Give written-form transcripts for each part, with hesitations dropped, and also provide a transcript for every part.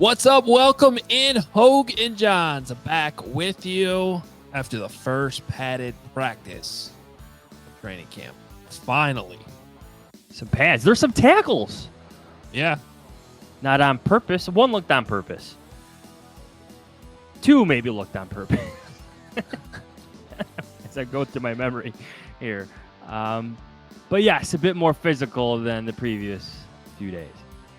What's up? Welcome in, Hoge and Jahns, back with you after the first padded practice of training camp. Finally. Some pads. There's some tackles. Yeah. Not on purpose. One looked on purpose. Two maybe looked on purpose. As I go through my memory here. But yes, a bit more physical than the previous few days.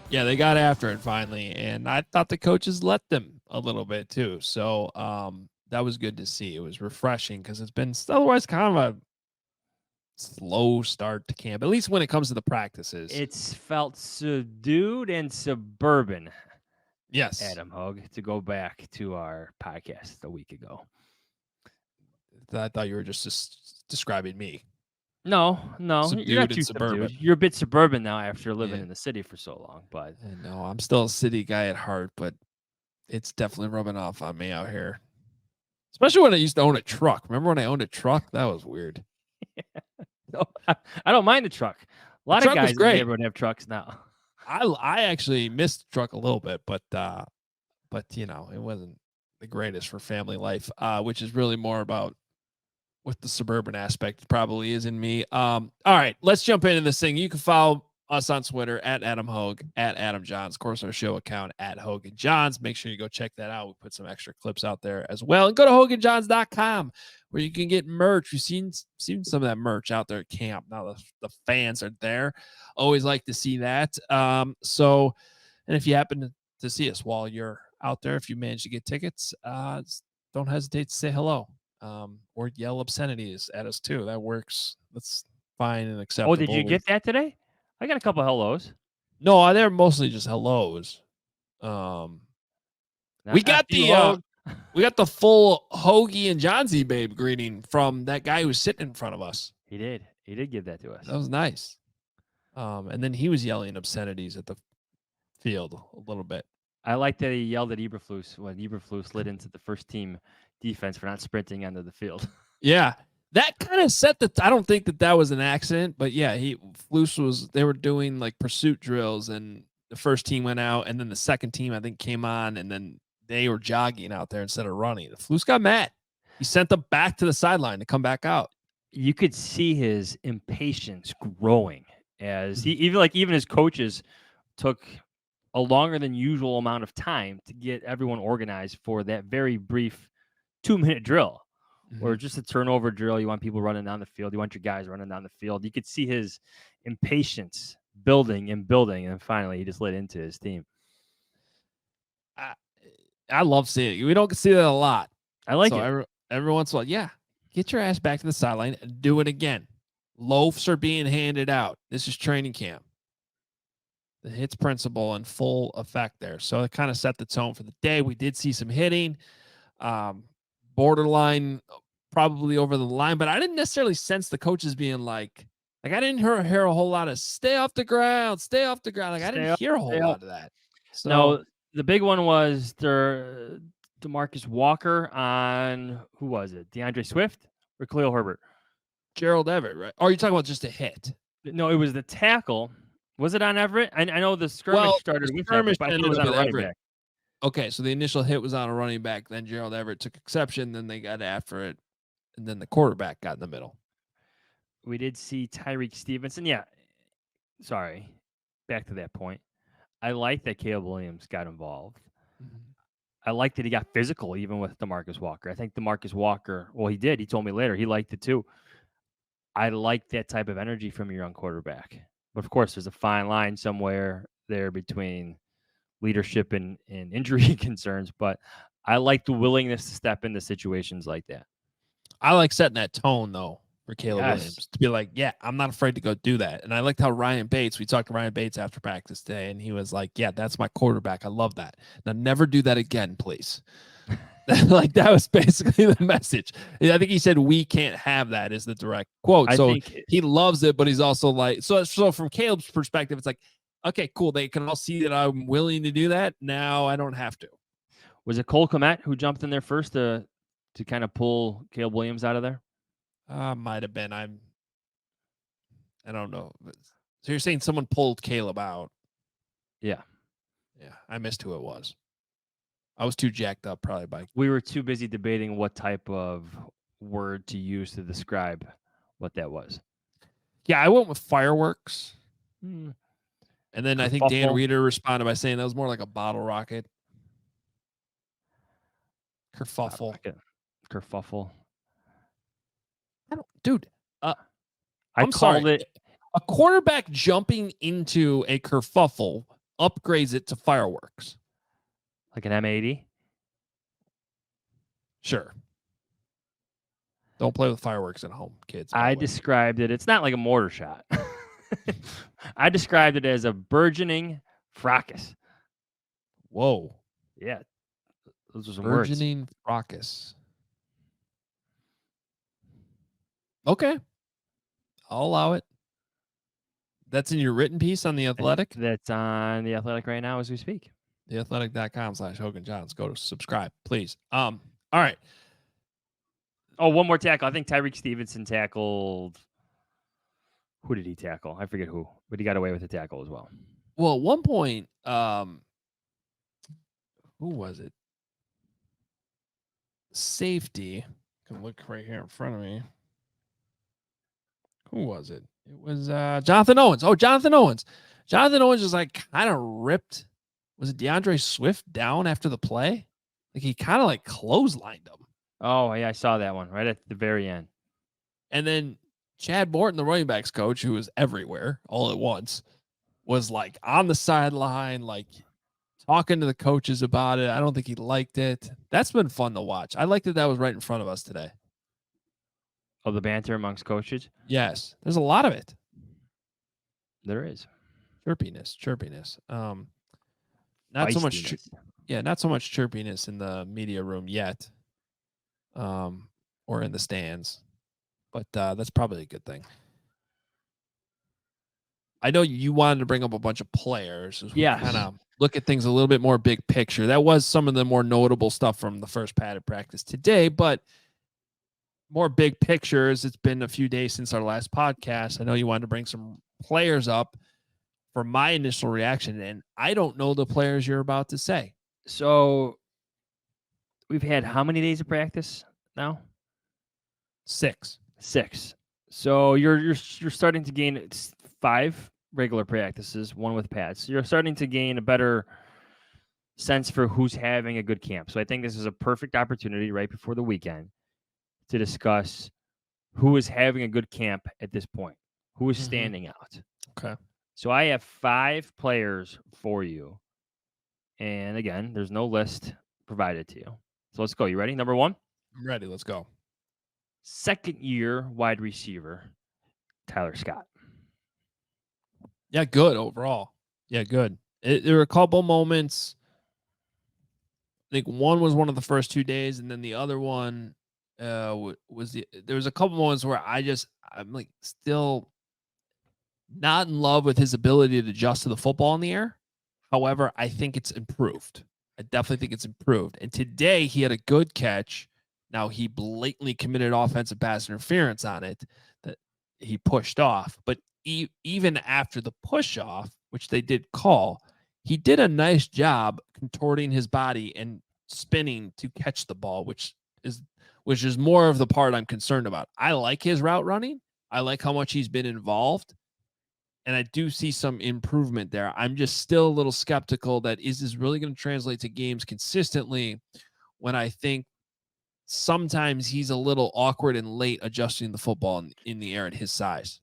Yeah, they got after it finally, and I thought the coaches let them a little bit too. So that was good to see. It was refreshing because it's been otherwise kind of a slow start to camp, at least when it comes to the practices. It's felt subdued and suburban. Yes. Adam Hoge, to go back to our podcast a week ago. I thought you were just describing me. No, Subdued you're not too and suburban. subdued. You're a bit suburban now after living in the city for so long. But no, I'm still a city guy at heart, but it's definitely rubbing off on me out here. Especially when I used to own a truck. Remember when I owned a truck? That was weird. No, I don't mind the truck. A lot of guys in the neighborhood have trucks now. I actually missed the truck a little bit, but you know, it wasn't the greatest for family life, which is really more about what the suburban aspect probably is in me. All right, let's jump into this thing. You can follow us on Twitter at Adam Hoge, at Adam Jahns, of course, our show account at Hoge Jahns. Make sure you go check that out. We put some extra clips out there as well. And go to HogeJahns.com where you can get merch. You've seen some of that merch out there at camp. Now the fans are there. Always like to see that. And if you happen to see us while you're out there, if you manage to get tickets, don't hesitate to say hello. Or yell obscenities at us too. That works. That's fine and acceptable. Oh, did you get that today? I got a couple hellos. No, they're mostly just hellos. We got the full Hoagie and Johnsy babe greeting from that guy who was sitting in front of us. He did give that to us. That was nice. And then he was yelling obscenities at the field a little bit. I like that he yelled at Eberflus when Eberflus slid into the first team defense for not sprinting onto the field. Yeah. That kind of set I don't think that was an accident, but yeah, they were doing like pursuit drills and the first team went out and then the second team I think came on and then they were jogging out there instead of running. The Flus got mad. He sent them back to the sideline to come back out. You could see his impatience growing as even his coaches took a longer than usual amount of time to get everyone organized for that very brief 2-minute drill. Or just a turnover drill. You want people running down the field. You want your guys running down the field. You could see his impatience building, and finally he just lit into his team. I love seeing it. We don't see that a lot. I like it. Every once in a while, yeah. Get your ass back to the sideline and do it again. Loafs are being handed out. This is training camp. The hits principle in full effect there. So it kind of set the tone for the day. We did see some hitting. Borderline probably over the line, but I didn't necessarily sense the coaches being like I didn't hear a whole lot of stay off the ground. Like I didn't hear a whole lot of that. So no, the big one was DeMarcus Walker on who was it? DeAndre Swift or Khalil Herbert? Gerald Everett, right? Or are you talking about just a hit? No, it was the tackle. Was it on Everett? I know the skirmish started with Everett, but I thought it was on a running back. Okay, so the initial hit was on a running back. Then Gerald Everett took exception. Then they got after it. And then the quarterback got in the middle. We did see Tyreek Stevenson. Yeah. Sorry. Back to that point. I like that Caleb Williams got involved. I like that he got physical even with DeMarcus Walker. I think DeMarcus Walker, well, he did. He told me later. He liked it too. I like that type of energy from your young quarterback. But, of course, there's a fine line somewhere there between leadership and injury concerns, but I like the willingness to step into situations like that. I like setting that tone, though, for Caleb Williams to be like, yeah, I'm not afraid to go do that. And I liked how we talked to Ryan Bates after practice today, and he was like, yeah, that's my quarterback. I love that. Now, never do that again, please. Like, that was basically the message. I think he said, we can't have that is the direct quote. So he loves it, but he's also like, so from Caleb's perspective, it's like, okay, cool. They can all see that I'm willing to do that. Now I don't have to. Was it Cole Kmet who jumped in there first to kind of pull Caleb Williams out of there? Might have been. I don't know. So you're saying someone pulled Caleb out? Yeah. Yeah. I missed who it was. I was too jacked up probably by. We were too busy debating what type of word to use to describe what that was. Yeah, I went with fireworks. Hmm. And then I think Dan Kerfuffle. Reeder responded by saying that was more like a bottle rocket. Kerfuffle. Kerfuffle. Dude, I I'm called sorry. it A quarterback jumping into a kerfuffle upgrades it to fireworks. like an M80. Sure. Don't play with fireworks at home, kids. I described it. It's not like a mortar shot. I described it as a burgeoning fracas. Whoa. Yeah, those are some Burgeoning fracas. Okay. I'll allow it. That's in your written piece on The Athletic? That's on The Athletic right now as we speak. theathletic.com/Hoge Jahns. Go to subscribe, please. All right. Oh, one more tackle. I think Tyreek Stevenson tackled. Who did he tackle? I forget who, but he got away with a tackle as well. Well, at one point, who was it? Safety. I can look right here in front of me. Who was it? It was Jonathan Owens. Oh, Jonathan Owens. Jonathan Owens was like kind of ripped. Was it DeAndre Swift down after the play? Like he kind of like clotheslined him. Oh, yeah, I saw that one right at the very end. And then Chad Morton, the running backs coach, who was everywhere all at once, was like on the sideline, like talking to the coaches about it. I don't think he liked it. That's been fun to watch. I liked that was right in front of us today. Oh, the banter amongst coaches? Yes. There's a lot of it. There is. Chirpiness. Not so much not so much chirpiness in the media room yet. Or in the stands. But that's probably a good thing. I know you wanted to bring up a bunch of players. Yes. Kind of look at things a little bit more big picture. That was some of the more notable stuff from the first padded practice today, but more big pictures. It's been a few days since our last podcast. I know you wanted to bring some players up for my initial reaction, and I don't know the players you're about to say. So we've had how many days of practice now? 6. So you're starting to gain 5 regular practices, 1 with pads. So you're starting to gain a better sense for who's having a good camp. So I think this is a perfect opportunity right before the weekend to discuss who is having a good camp at this point, who is standing out. Okay. So I have 5 players for you. And again, there's no list provided to you. So let's go. You ready? Number 1? I'm ready. Let's go. Second-year wide receiver, Tyler Scott. Yeah, good overall. Yeah, good. There were a couple moments. I think one was one of the first 2 days, and then the other one was there was a couple moments where I'm like still not in love with his ability to adjust to the football in the air. However, I think it's improved. I definitely think it's improved. And today he had a good catch. Now he blatantly committed offensive pass interference on it that he pushed off. But even after the push off, which they did call, he did a nice job contorting his body and spinning to catch the ball, which is more of the part I'm concerned about. I like his route running. I like how much he's been involved. And I do see some improvement there. I'm just still a little skeptical that is this really going to translate to games consistently when I think sometimes he's a little awkward and late adjusting the football in the air at his size.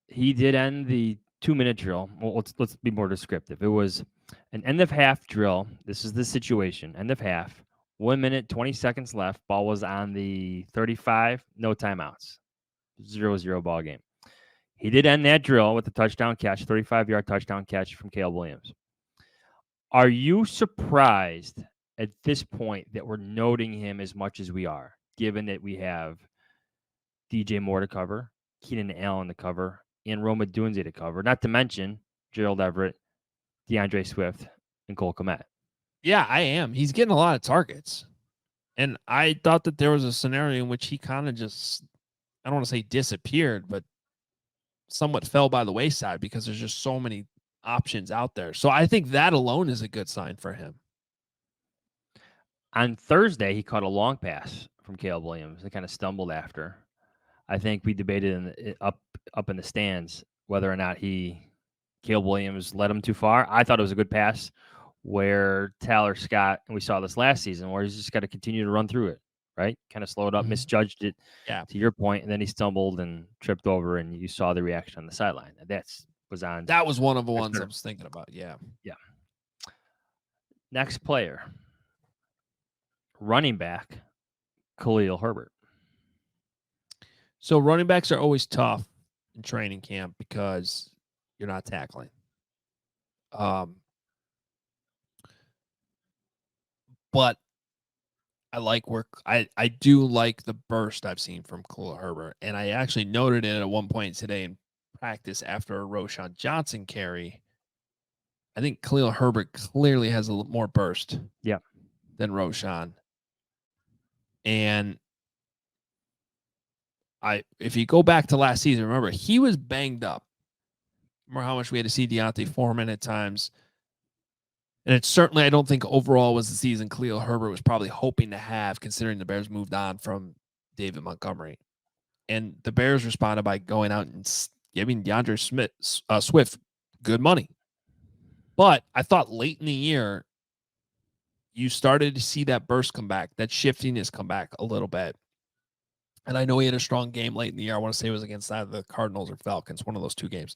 He did end the 2-minute drill. Well, let's be more descriptive. It was an end of half drill. This is the situation. End of half. 1 minute, 20 seconds left. Ball was on the 35. No timeouts. 0-0 ball game. He did end that drill with a touchdown catch, 35-yard touchdown catch from Caleb Williams. Are you surprised at this point that we're noting him as much as we are, given that we have DJ Moore to cover, Keenan Allen to cover, and Roma Dunze to cover, not to mention Gerald Everett, DeAndre Swift, and Cole Kmet? Yeah, I am. He's getting a lot of targets. And I thought that there was a scenario in which he kind of just, I don't want to say disappeared, but somewhat fell by the wayside because there's just so many options out there. So I think that alone is a good sign for him. On Thursday, he caught a long pass from Caleb Williams and kind of stumbled after. I think we debated up in the stands whether or not Caleb Williams led him too far. I thought it was a good pass where Tyler Scott, and we saw this last season, where he's just got to continue to run through it, right? Kind of slowed up, misjudged it, Yeah. to your point, and then he stumbled and tripped over, and you saw the reaction on the sideline. That was one of the ones I was thinking about. Yeah. Yeah. Next player, running back, Khalil Herbert. So running backs are always tough in training camp because you're not tackling. But I like I do like the burst I've seen from Khalil Herbert. And I actually noted it at one point today in practice after a Roschon Johnson carry. I think Khalil Herbert clearly has a little more burst than Roschon. And if you go back to last season, remember, he was banged up. Remember how much we had to see Deontay Foreman at times. And it certainly, I don't think overall was the season Khalil Herbert was probably hoping to have, considering the Bears moved on from David Montgomery. And the Bears responded by going out and giving DeAndre Swift good money. But I thought late in the year, you started to see that burst come back, that shiftiness come back a little bit. And I know he had a strong game late in the year. I want to say it was against either the Cardinals or Falcons, one of those two games.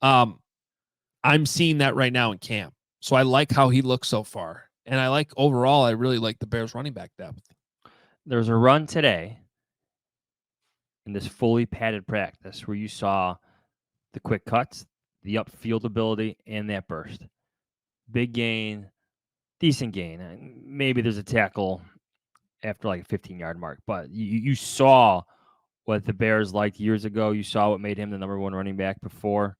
I'm seeing that right now in camp. So I like how he looks so far. And I really like the Bears running back depth. There's a run today in this fully padded practice where you saw the quick cuts, the upfield ability, and that burst. Big gain, decent gain. Maybe there's a tackle after like a 15-yard mark, but you saw what the Bears liked years ago. You saw what made him the number one running back before.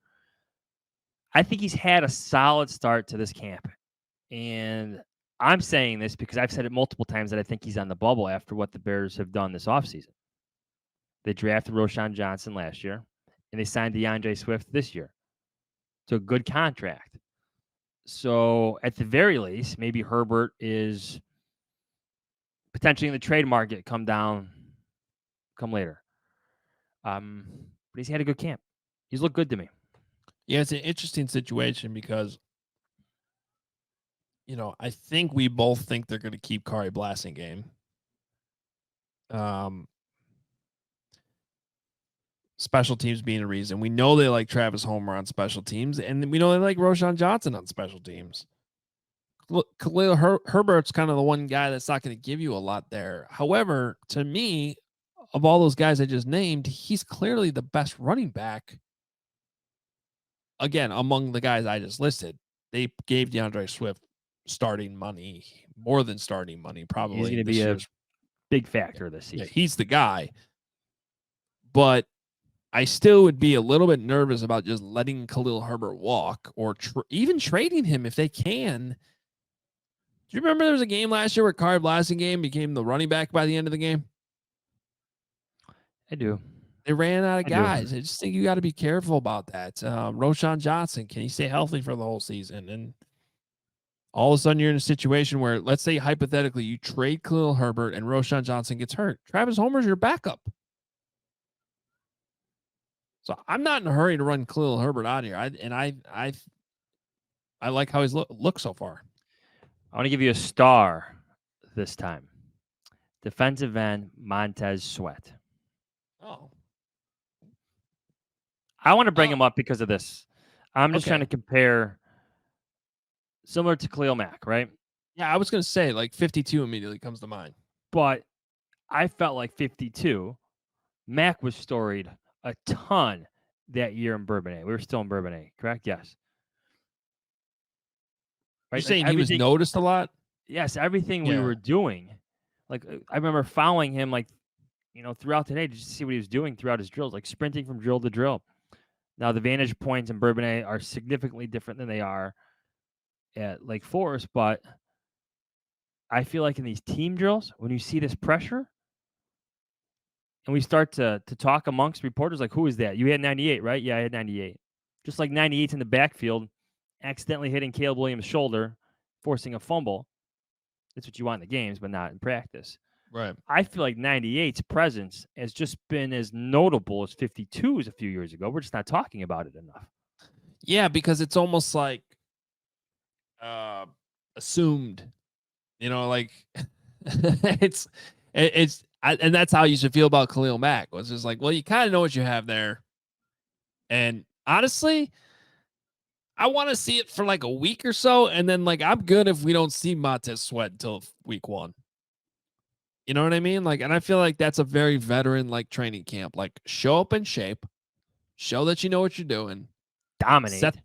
I think he's had a solid start to this camp. And I'm saying this because I've said it multiple times that I think he's on the bubble after what the Bears have done this offseason. They drafted Roschon Johnson last year, and they signed DeAndre Swift this year. So a good contract. So at the very least, maybe Herbert is potentially in the trade market come later. But he's had a good camp. He's looked good to me. Yeah, it's an interesting situation because, I think we both think they're going to keep Kari Blasingame. Special teams being a reason. We know they like Travis Homer on special teams, and we know they like Roschon Johnson on special teams. Khalil Herbert's kind of the one guy that's not going to give you a lot there. However, to me, of all those guys I just named, he's clearly the best running back. Again, among the guys I just listed, they gave DeAndre Swift starting money, more than starting money, probably. He's going to be a big factor this season. Yeah, he's the guy. But I still would be a little bit nervous about just letting Khalil Herbert walk or even trading him if they can. Do you remember there was a game last year where Kari Blasingame became the running back by the end of the game? I do. They ran out of guys. I just think you got to be careful about that. Roschon Johnson, can he stay healthy for the whole season? And all of a sudden you're in a situation where, let's say hypothetically, you trade Khalil Herbert and Roschon Johnson gets hurt. Travis Homer's your backup. So I'm not in a hurry to run Khalil Herbert out here. I like how he's looked so far. I want to give you a star this time. Defensive end Montez Sweat. Oh. I want to bring him up because of this. I'm just trying to compare, similar to Khalil Mack, right? Yeah, I was going to say, like 52 immediately comes to mind. But I felt like 52. Mack was storied a ton that year in Bourbonnais. We were still in Bourbonnais, correct? Yes. Right? You're saying he was noticed a lot? Yes, everything we were doing. Like, I remember following him, throughout the day to see what he was doing throughout his drills, like sprinting from drill to drill. Now, the vantage points in Bourbonnais are significantly different than they are at Lake Forest, but I feel like in these team drills, when you see this pressure, and we start to talk amongst reporters, like, who is that? You had 98, right? Yeah, I had 98. Just like 98's in the backfield, accidentally hitting Caleb Williams' shoulder, forcing a fumble. That's what you want in the games, but not in practice. Right. I feel like 98's presence has just been as notable as 52's a few years ago. We're just not talking about it enough. Yeah, because it's almost like assumed, like and that's how you should feel about Khalil Mack. Was just like, well, you kind of know what you have there. And honestly, I want to see it for like a week or so. And then I'm good if we don't see Montez Sweat until week 1. You know what I mean? And I feel like that's a very veteran training camp. Show up in shape, show that you know what you're doing, Dominate.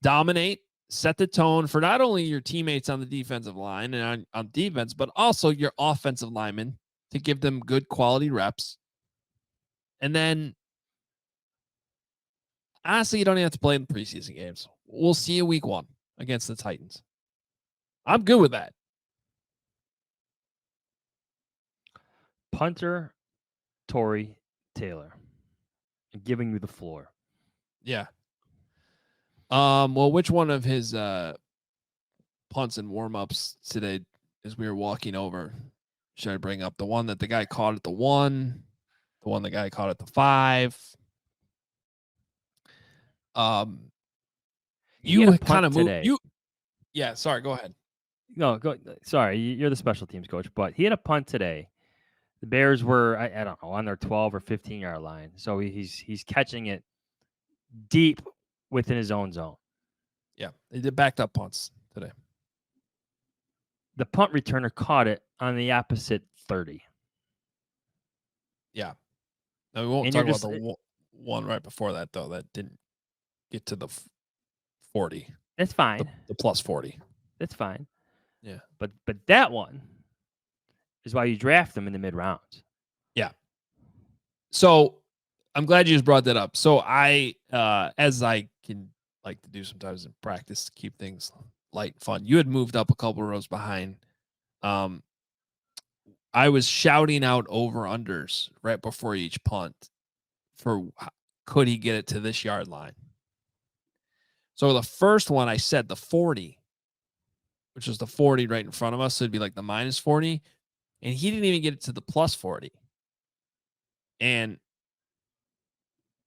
dominate, set the tone for not only your teammates on the defensive line and on defense, but also your offensive linemen to give them good quality reps. And then honestly, you don't even have to play in the preseason games. We'll see you week 1 against the Titans. I'm good with that. Punter, Torrey Taylor, giving you the floor. Yeah. Well, which one of his punts and warm-ups today, as we were walking over, should I bring up? The one that the guy caught at the 1, the one the guy caught at the 5. You kind of moved. Yeah. Sorry. Go ahead. No, go. Sorry, you're the special teams coach, but he had a punt today. The Bears were, I don't know, on their 12 or 15-yard line, so he's catching it deep within his own zone. Yeah, they did backed up punts today. The punt returner caught it on the opposite 30. Yeah. Now, we won't talk about the one right before that, though. That didn't get to the 40. That's fine. The plus 40. That's fine. Yeah. But that one is why you draft them in the mid-rounds. Yeah. So I'm glad you just brought that up. So I, as I can like to do sometimes in practice to keep things light and fun, you had moved up a couple rows behind. I was shouting out over-unders right before each punt for could he get it to this yard line. So the first one I said the 40, which was the 40 right in front of us. So it'd be like the minus 40. And he didn't even get it to the plus 40. And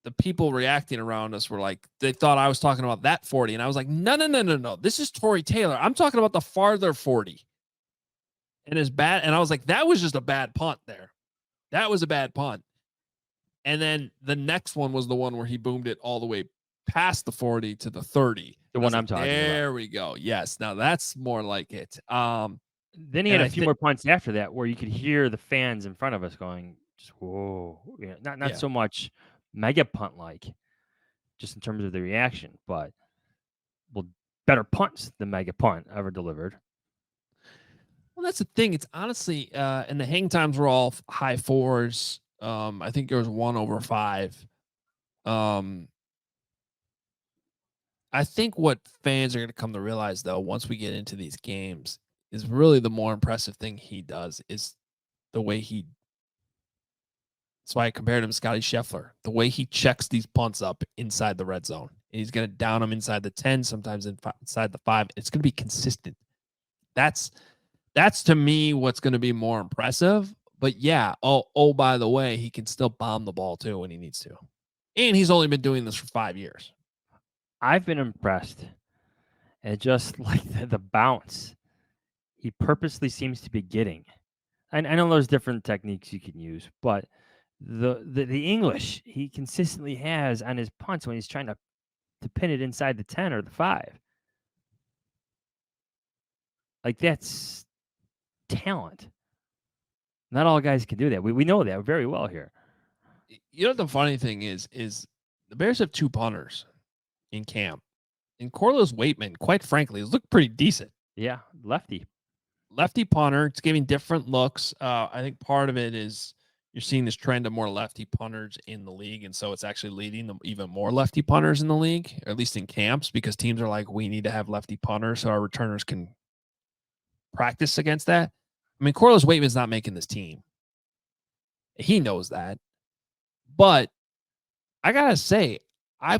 the people reacting around us were like, they thought I was talking about that 40. And I was like, no. This is Torrey Taylor. I'm talking about the farther 40. And it's bad. And I was like, that was just a bad punt there. That was a bad punt. And then the next one was the one where he boomed it all the way past the 40 to the 30. The one I'm talking about. There we go. Yes. Now that's more like it. Then he had a few more punts after that where you could hear the fans in front of us going, just, whoa. Yeah, not so much mega punt like, just in terms of the reaction, but better punts than mega punt ever delivered. Well, that's the thing. It's honestly, and the hang times were all high 4s. I think there was 1 over 5. I think what fans are going to come to realize, though, once we get into these games, is really the more impressive thing he does is the way he. That's why I compared him to Scotty Scheffler. The way he checks these punts up inside the red zone. And he's going to down them inside the 10, sometimes inside the 5. It's going to be consistent. That's to me what's going to be more impressive. But yeah, oh, by the way, he can still bomb the ball too when he needs to. And he's only been doing this for 5 years. I've been impressed. And just like the bounce he purposely seems to be getting. I know there's different techniques you can use, but the English he consistently has on his punts when he's trying to pin it inside the 10 or the 5. Like, that's talent. Not all guys can do that. We know that very well here. You know what the funny thing is the Bears have 2 punters in camp. And Corliss Waitman, quite frankly, has looked pretty decent. Yeah, lefty punter. It's giving different looks. I think part of it is you're seeing this trend of more lefty punters in the league. And so it's actually leading them even more lefty punters in the league, or at least in camps, because teams are like, we need to have lefty punters so our returners can practice against that. I mean, Corliss Waitman's not making this team. He knows that. But I got to say, I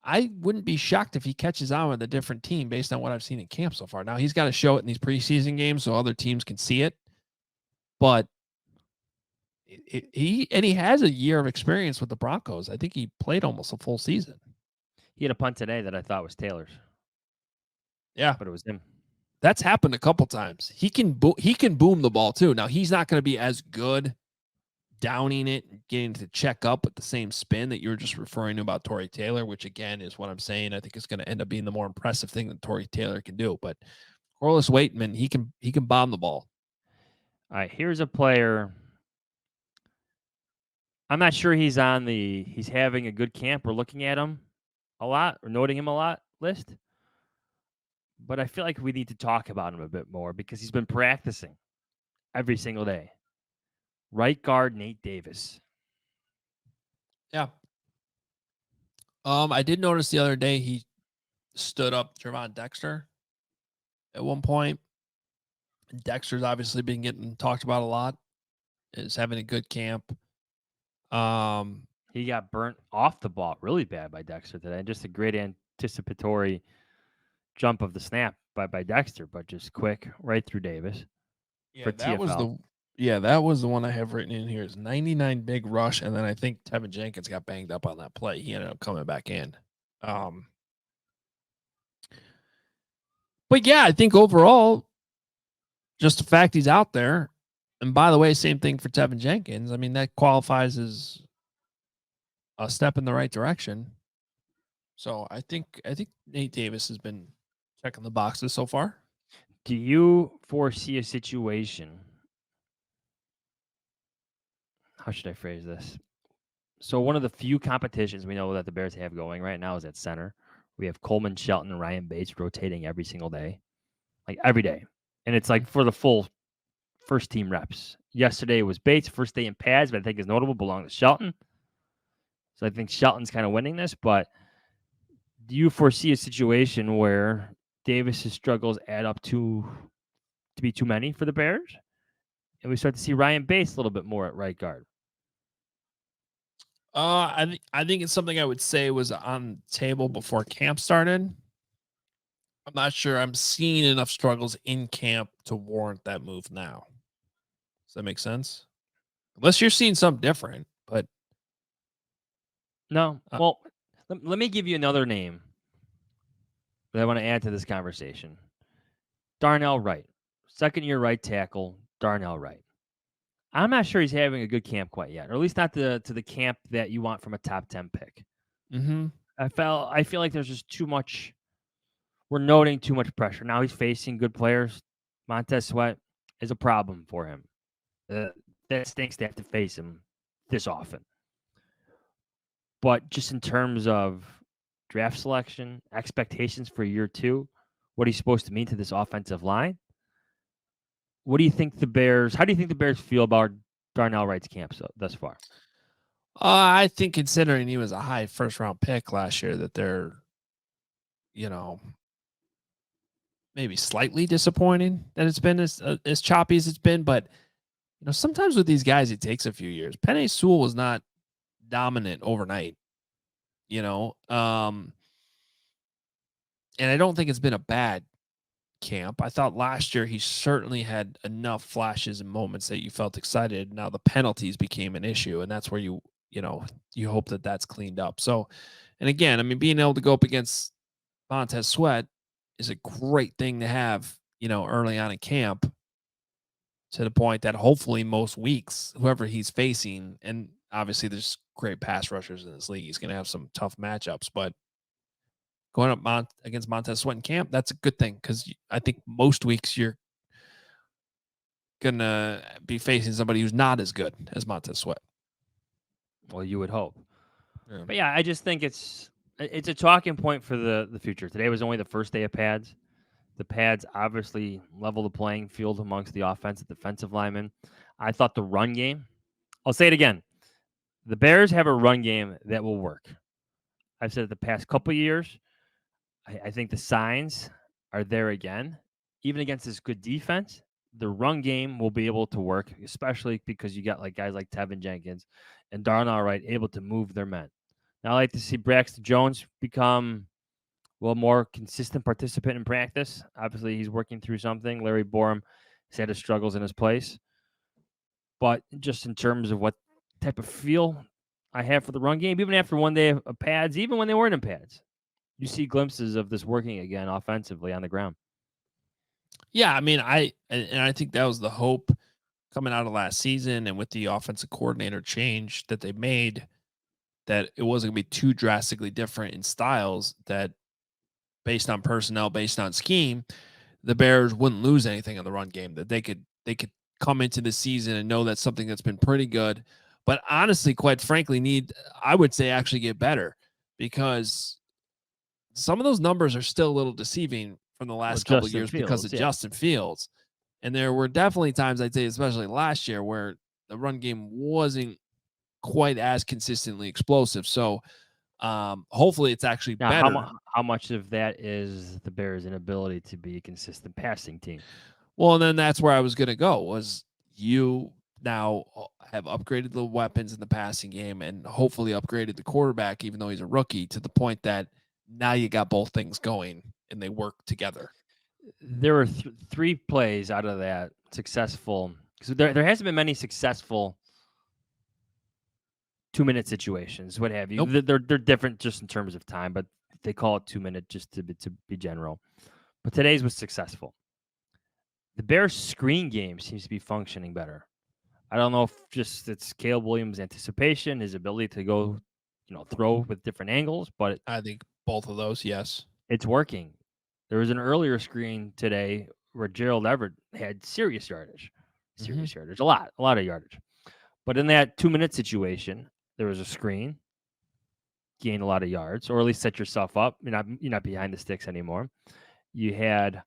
I wouldn't be shocked if he catches on with a different team based on what I've seen in camp so far. Now he's got to show it in these preseason games so other teams can see it. But he has a year of experience with the Broncos. I think he played almost a full season. He had a punt today that I thought was Taylor's. Yeah, but it was him. That's happened a couple times. He can boom the ball too. Now he's not going to be as good downing it and getting to check up at the same spin that you were just referring to about Torrey Taylor, which again is what I'm saying. I think is going to end up being the more impressive thing that Torrey Taylor can do. But Corliss Waitman, he can bomb the ball. All right, here's a player. I'm not sure he's having a good camp. We're looking at him a lot or noting him a lot list. But I feel like we need to talk about him a bit more because he's been practicing every single day. Right guard Nate Davis. Yeah. I did notice the other day he stood up Trevon Dexter at one point. Dexter's obviously been getting talked about a lot. Is having a good camp. He got burnt off the ball really bad by Dexter today. Just a great anticipatory jump of the snap by Dexter, but just quick right through Davis. Yeah, that was the one I have written in here. Is 99 big rush, and then I think Tevin Jenkins got banged up on that play. He ended up coming back in. But yeah, I think overall, just the fact he's out there, and by the way, same thing for Tevin Jenkins. I mean, that qualifies as a step in the right direction. So I think Nate Davis has been checking the boxes so far. Do you foresee a situation? How should I phrase this? So one of the few competitions we know that the Bears have going right now is at center. We have Coleman Shelton and Ryan Bates rotating every single day, like every day. And it's like for the full first team reps. Yesterday was Bates, first day in pads, but I think is notable, belonged to Shelton. So I think Shelton's kind of winning this, but do you foresee a situation where Davis's struggles add up to be too many for the Bears? And we start to see Ryan Bates a little bit more at right guard. I think it's something I would say was on the table before camp started. I'm not sure I'm seeing enough struggles in camp to warrant that move now. Does that make sense? Unless you're seeing something different, but no. Well, let me give you another name that I want to add to this conversation. Darnell Wright, second-year right tackle, Darnell Wright. I'm not sure he's having a good camp quite yet, or at least not to the camp that you want from a top 10 pick. Mm-hmm. I feel like there's just too much. We're noting too much pressure. Now he's facing good players. Montez Sweat is a problem for him. That stinks to have to face him this often. But just in terms of draft selection, expectations for year two, what he's supposed to mean to this offensive line, what do you think the Bears? How do you think the Bears feel about Darnell Wright's camp thus far? I think considering he was a high first round pick last year, that they're, maybe slightly disappointing that it's been as choppy as it's been. But sometimes with these guys, it takes a few years. Penei Sewell was not dominant overnight, and I don't think it's been a bad camp. I thought last year he certainly had enough flashes and moments that you felt excited. Now the penalties became an issue, and that's where you hope that that's cleaned up. So, and again, I mean, being able to go up against Montez Sweat is a great thing to have, early on in camp, to the point that hopefully most weeks, whoever he's facing, and obviously there's great pass rushers in this league, he's going to have some tough matchups, but going up against Montez Sweat in camp, that's a good thing, because I think most weeks you're going to be facing somebody who's not as good as Montez Sweat. Well, you would hope. Yeah. But yeah, I just think it's a talking point for the future. Today was only the first day of pads. The pads obviously level the playing field amongst the offensive defensive linemen. I thought the run game, I'll say it again, the Bears have a run game that will work. I've said it the past couple of years. I think the signs are there again. Even against this good defense, the run game will be able to work, especially because you got like guys like Tevin Jenkins and Darnell Wright able to move their men. I like to see Braxton Jones become more consistent participant in practice. Obviously, he's working through something. Larry Borum has had his struggles in his place, but just in terms of what type of feel I have for the run game, even after one day of pads, even when they weren't in pads, you see glimpses of this working again offensively on the ground. Yeah, I mean, I think that was the hope coming out of last season, and with the offensive coordinator change that they made, that it wasn't going to be too drastically different in styles. That based on personnel, based on scheme, the Bears wouldn't lose anything on the run game. That they could come into the season and know that's something that's been pretty good, but honestly, quite frankly, need, I would say, actually get better, because some of those numbers are still a little deceiving from the Well, last couple of Justin years because of Fields, yeah. Justin Fields. And there were definitely times, I'd say, especially last year, where the run game wasn't quite as consistently explosive. So hopefully it's actually Now, better. how much of that is the Bears' inability to be a consistent passing team? Well, and then that's where I was going to go, was you now have upgraded the weapons in the passing game and hopefully upgraded the quarterback, even though he's a rookie, to the point that now you got both things going and they work together. There were three plays out of that successful, because there hasn't been many successful 2-minute situations, what have you. Nope. They're different just in terms of time, but they call it 2-minute just to be general. But today's was successful. The Bears' screen game seems to be functioning better. I don't know if just it's Caleb Williams' anticipation, his ability to go, throw with different angles, but I think both of those, yes. it's working. There was an earlier screen today where Gerald Everett had serious yardage, a lot of yardage. But in that 2-minute situation, there was a screen, gained a lot of yards, or at least set yourself up. You're not behind the sticks anymore. You had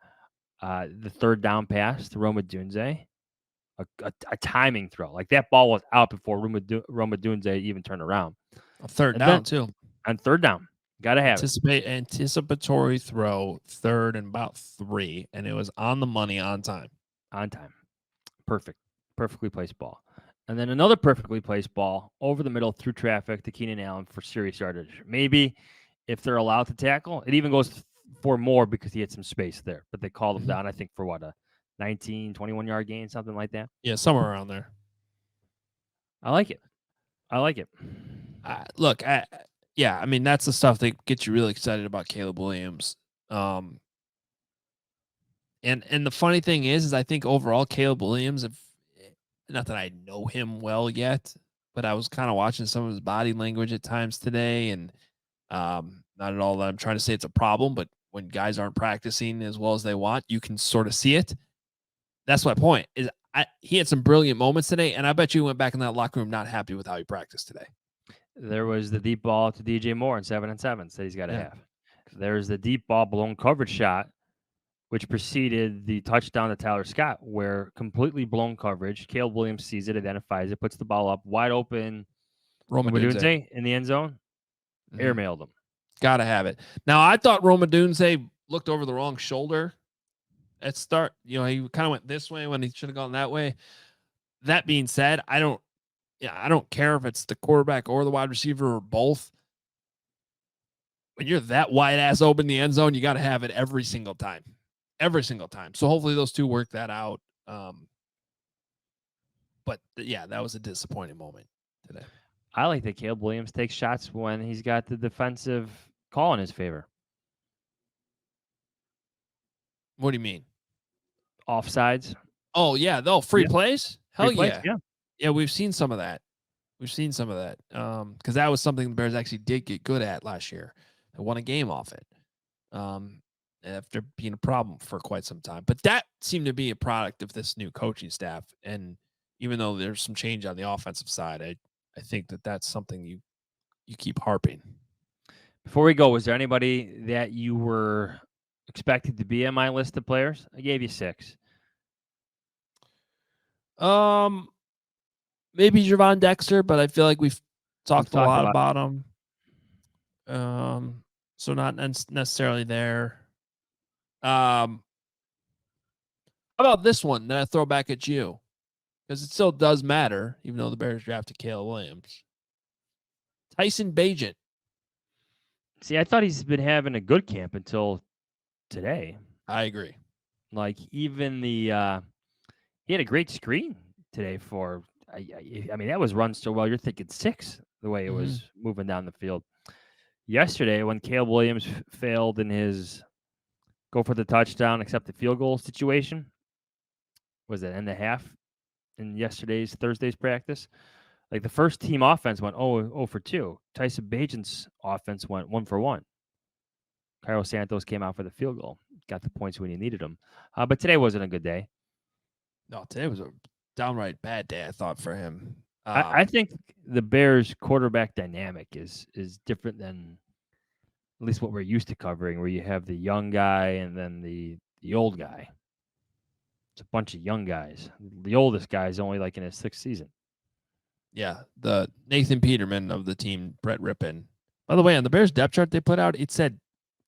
the third down pass to Roma Dunze, a timing throw. Like that ball was out before Roma Dunze even turned around. A third And down then too. on third down, gotta have it. Anticipatory throw, third and about 3, and it was on the money on time. On time. Perfectly placed ball. And then another perfectly placed ball over the middle through traffic to Keenan Allen for serious yardage. Maybe if they're allowed to tackle, it even goes for more because he had some space there. But they called him down, I think, for what, a 19, 21-yard gain, something like that. Yeah, somewhere around there. I like it. Look, I mean, that's the stuff that gets you really excited about Caleb Williams. And the funny thing is I think overall Caleb Williams, not that I know him well yet, but I was kind of watching some of his body language at times today, and not at all that I'm trying to say it's a problem, but when guys aren't practicing as well as they want, you can sort of see it. That's my point. He had some brilliant moments today, and I bet you went back in that locker room not happy with how he practiced today. There was the deep ball to DJ Moore in 7-7 that he's got to have. There's the deep ball blown coverage shot, which preceded the touchdown to Tyler Scott, where completely blown coverage. Caleb Williams sees it, identifies it, puts the ball up wide open. Roma Dunze in the end zone, airmailed him. Gotta have it. Now, I thought Roma Dunze looked over the wrong shoulder at start. He kind of went this way when he should have gone that way. That being said, I don't care if it's the quarterback or the wide receiver or both. When you're that wide ass open in the end zone, you got to have it every single time. So hopefully those two work that out. But yeah, that was a disappointing moment today. I like that Caleb Williams takes shots when he's got the defensive call in his favor. What do you mean? Offsides. Oh, yeah. Free plays? Hell yeah. Yeah, we've seen some of that. Because that was something the Bears actually did get good at last year. They won a game off it after being a problem for quite some time. But that seemed to be a product of this new coaching staff. And even though there's some change on the offensive side, I think that that's something you keep harping. Before we go, was there anybody that you were expected to be on my list of players? I gave you 6. Maybe Javon Dexter, but I feel like we've talked a lot about him. So not necessarily there. How about this one that I throw back at you? Because it still does matter, even though the Bears drafted Caleb Williams. Tyson Bagent. See, I thought he's been having a good camp until today. I agree. Like even he had a great screen today for. I mean, that was run so well. You're thinking 6 the way it Mm-hmm. was moving down the field. Yesterday, when Caleb Williams failed in his go for the touchdown, accept the field goal situation, was it end the half in Thursday's practice? Like the first team offense went 0 for 2. Tyson Bajan's offense went 1 for 1. Carlos Santos came out for the field goal, got the points when he needed them. But today wasn't a good day. No, today was a downright bad day, I thought, for him. I think the Bears' quarterback dynamic is different than at least what we're used to covering, where you have the young guy and then the old guy. It's a bunch of young guys. The oldest guy is only like in his 6th season. Yeah, the Nathan Peterman of the team, Brett Rippon. By the way, on the Bears depth chart they put out, it said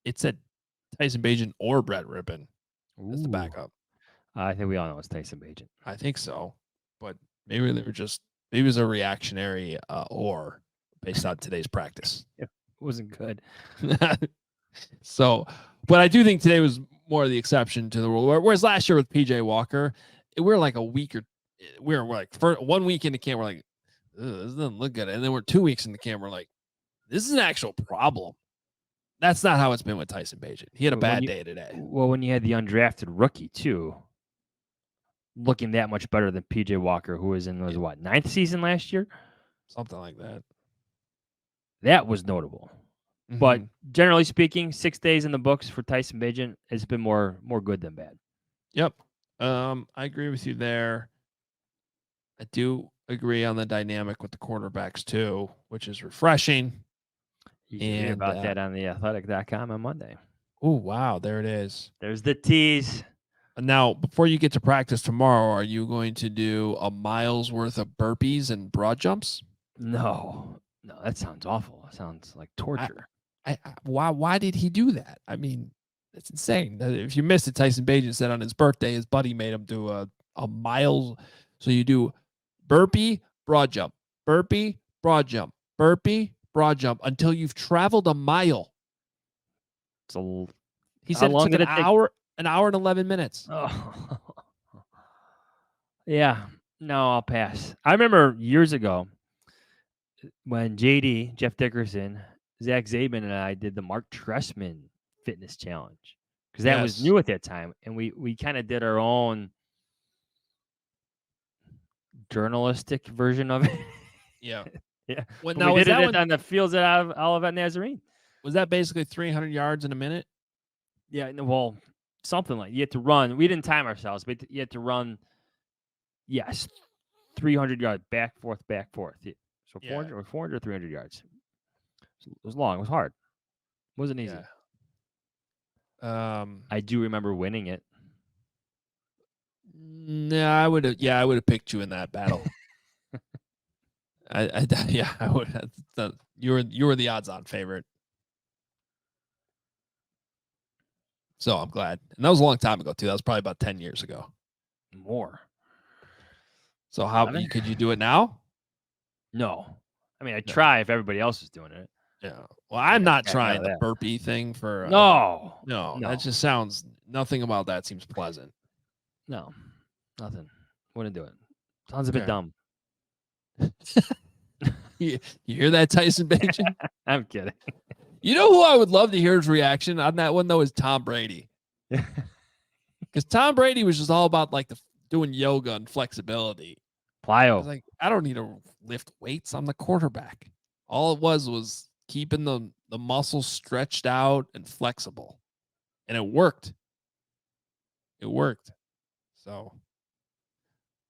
Tyson Bagent or Brett Rippon as the backup. I think we all know it's Tyson Bagent. I think so, but maybe they were just maybe it was a reactionary or based on today's practice. It wasn't good. So, but I do think today was more of the exception to the rule. Whereas last year with PJ Walker, we're like a week or we're like for 1 week in the camp, we're like, this doesn't look good. And then we're 2 weeks in the camp, we're like, this is an actual problem. That's not how it's been with Tyson Bagent. He had a bad day today. Well, when you had the undrafted rookie too, looking that much better than PJ Walker, who was in his 9th season last year, something like that. That was notable. Mm-hmm. But generally speaking, 6 days in the books for Tyson Bagent has been more good than bad. Yep. I agree with you there. I do agree on the dynamic with the quarterbacks too, which is refreshing. You can read about that on theathletic.com on Monday. Oh, wow. There it is. There's the tease. Now, before you get to practice tomorrow, are you going to do a mile's worth of burpees and broad jumps? No, that sounds awful. That sounds like torture. Why did he do that? I mean, it's insane. If you missed it, Tyson Bagent said on his birthday, his buddy made him do a mile. So you do burpee, broad jump, burpee, broad jump, burpee, broad jump until you've traveled a mile. He said it took an hour and 11 minutes. Oh. Yeah. No, I'll pass. I remember years ago when JD, Jeff Dickerson, Zach Zabin, and I did the Mark Tressman Fitness Challenge because that was new at that time. And we kind of did our own journalistic version of it. Yeah. Yeah. We did it on the fields at Olivet Nazarene. Was that basically 300 yards in a minute? Yeah. Well, something like you had to run. We didn't time ourselves, but you had to run. Yes. 300 yards back, forth, back, forth. Yeah. So 400 or 300 yards. It was long. It was hard. It wasn't easy. Yeah. I do remember winning it. No, I would have picked you in that battle. I would. You were the odds-on favorite. So I'm glad. And that was a long time ago too. That was probably about 10 years ago. More. So could you do it now? No. I mean, I'd try if everybody else is doing it. Yeah. Well, I'm not trying the burpee thing for. No. That just sounds. Nothing about that seems pleasant. No, nothing. Wouldn't do it. Sounds a bit dumb. You hear that, Tyson Bagent? I'm kidding. You know who I would love to hear his reaction on that one though is Tom Brady. Because Tom Brady was just all about like doing yoga and flexibility. Plyo. I was like, I don't need to lift weights. I'm the quarterback. All it was keeping the muscles stretched out and flexible. And it worked. So,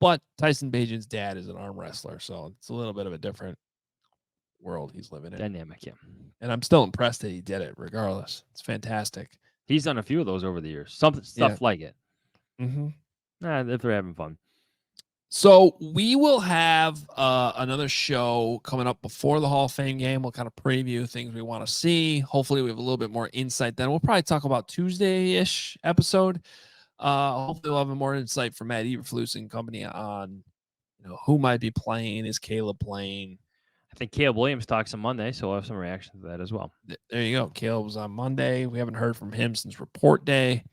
but Tyson Bagent's dad is an arm wrestler, so it's a little bit of a different world he's living in. Dynamic, yeah. And I'm still impressed that he did it regardless. It's fantastic. He's done a few of those over the years. Stuff like it. Mm-hmm. If they're having fun. So we will have another show coming up before the Hall of Fame game. We'll kind of preview things we want to see. Hopefully we have a little bit more insight then. We'll probably talk about Tuesday-ish episode. Hopefully we'll have more insight from Matt Eberflus and company on who might be playing. Is Caleb playing? I think Caleb Williams talks on Monday, so we'll have some reaction to that as well. There you go. Caleb was on Monday. We haven't heard from him since report day.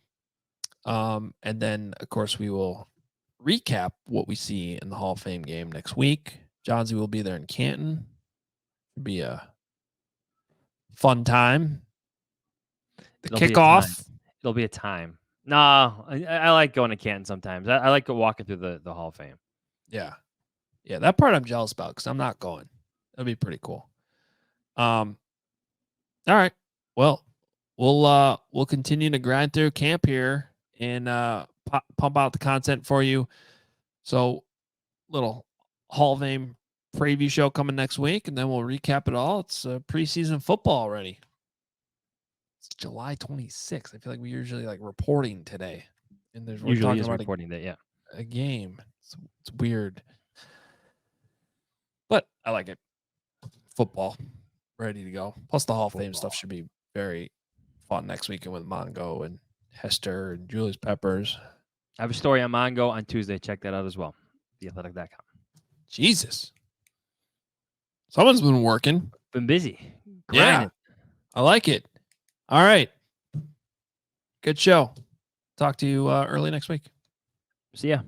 And then, of course, we will recap what we see in the Hall of Fame game next week. Johnsy will be there in Canton. It'll be a fun time. Kickoff. It'll be a time. No, I like going to Canton sometimes. I like walking through the Hall of Fame. Yeah. Yeah, that part I'm jealous about because I'm not going. That'd be pretty cool. All right. Well, we'll continue to grind through camp here and pump out the content for you. So, little Hall of Fame preview show coming next week, and then we'll recap it all. It's preseason football already. It's July 26th. I feel like we usually like reporting today, and we're talking about reporting that. Yeah, a game. It's weird, but I like it. Football, ready to go. Plus, the Hall of Fame stuff should be very fun next weekend with Mongo and Hester and Julius Peppers. I have a story on Mongo on Tuesday. Check that out as well. TheAthletic.com. Jesus. Someone's been working. Been busy. Grinding. Yeah. I like it. All right. Good show. Talk to you early next week. See ya.